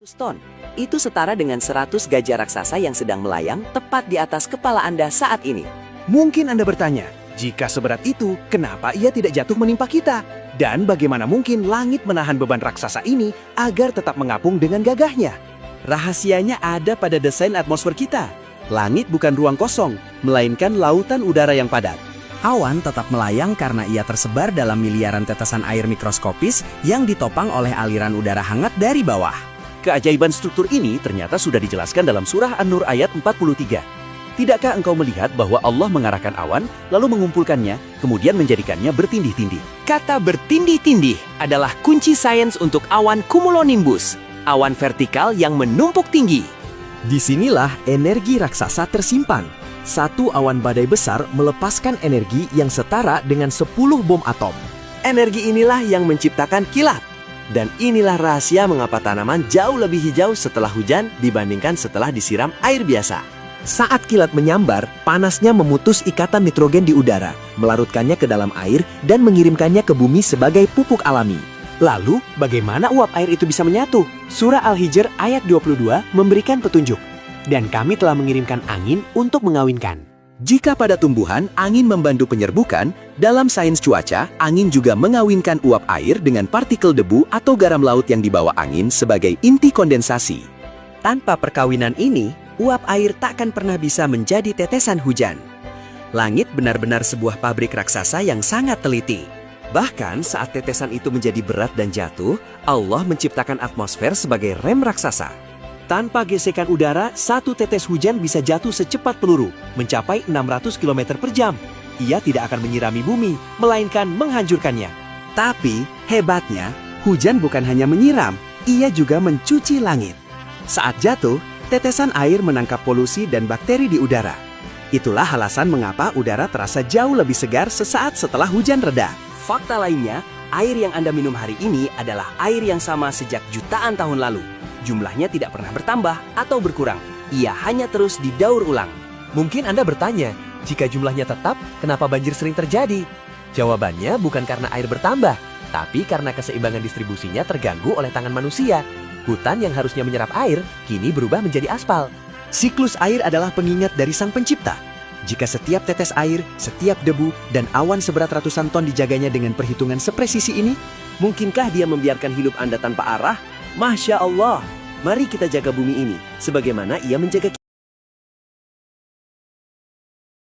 Ton. Itu setara dengan 100 gajah raksasa yang sedang melayang tepat di atas kepala Anda saat ini. Mungkin Anda bertanya, jika seberat itu, kenapa ia tidak jatuh menimpa kita? Dan bagaimana mungkin langit menahan beban raksasa ini agar tetap mengapung dengan gagahnya? Rahasianya ada pada desain atmosfer kita. Langit bukan ruang kosong, melainkan lautan udara yang padat. Awan tetap melayang karena ia tersebar dalam miliaran tetesan air mikroskopis yang ditopang oleh aliran udara hangat dari bawah. Keajaiban struktur ini ternyata sudah dijelaskan dalam surah An-Nur ayat 43. Tidakkah engkau melihat bahwa Allah mengarahkan awan, lalu mengumpulkannya, kemudian menjadikannya bertindih-tindih? Kata bertindih-tindih adalah kunci sains untuk awan cumulonimbus, awan vertikal yang menumpuk tinggi. Disinilah energi raksasa tersimpan. Satu awan badai besar melepaskan energi yang setara dengan 10 bom atom. Energi inilah yang menciptakan kilat. Dan inilah rahasia mengapa tanaman jauh lebih hijau setelah hujan dibandingkan setelah disiram air biasa. Saat kilat menyambar, panasnya memutus ikatan nitrogen di udara, melarutkannya ke dalam air dan mengirimkannya ke bumi sebagai pupuk alami. Lalu, bagaimana uap air itu bisa menyatu? Surah Al-Hijr ayat 22 memberikan petunjuk. Dan kami telah mengirimkan angin untuk mengawinkan. Jika pada tumbuhan angin membantu penyerbukan, dalam sains cuaca, angin juga mengawinkan uap air dengan partikel debu atau garam laut yang dibawa angin sebagai inti kondensasi. Tanpa perkawinan ini, uap air takkan pernah bisa menjadi tetesan hujan. Langit benar-benar sebuah pabrik raksasa yang sangat teliti. Bahkan saat tetesan itu menjadi berat dan jatuh, Allah menciptakan atmosfer sebagai rem raksasa. Tanpa gesekan udara, satu tetes hujan bisa jatuh secepat peluru, mencapai 600 km per jam. Ia tidak akan menyirami bumi, melainkan menghancurkannya. Tapi, hebatnya, hujan bukan hanya menyiram, ia juga mencuci langit. Saat jatuh, tetesan air menangkap polusi dan bakteri di udara. Itulah alasan mengapa udara terasa jauh lebih segar sesaat setelah hujan reda. Fakta lainnya, air yang Anda minum hari ini adalah air yang sama sejak jutaan tahun lalu. Jumlahnya tidak pernah bertambah atau berkurang. Ia hanya terus didaur ulang. Mungkin Anda bertanya, jika jumlahnya tetap, kenapa banjir sering terjadi? Jawabannya bukan karena air bertambah, tapi karena keseimbangan distribusinya terganggu oleh tangan manusia. Hutan yang harusnya menyerap air, kini berubah menjadi aspal. Siklus air adalah pengingat dari Sang Pencipta. Jika setiap tetes air, setiap debu, dan awan seberat ratusan ton dijaganya dengan perhitungan sepresisi ini, mungkinkah Dia membiarkan hidup Anda tanpa arah? Masya Allah, mari kita jaga bumi ini, sebagaimana Ia menjaga kita.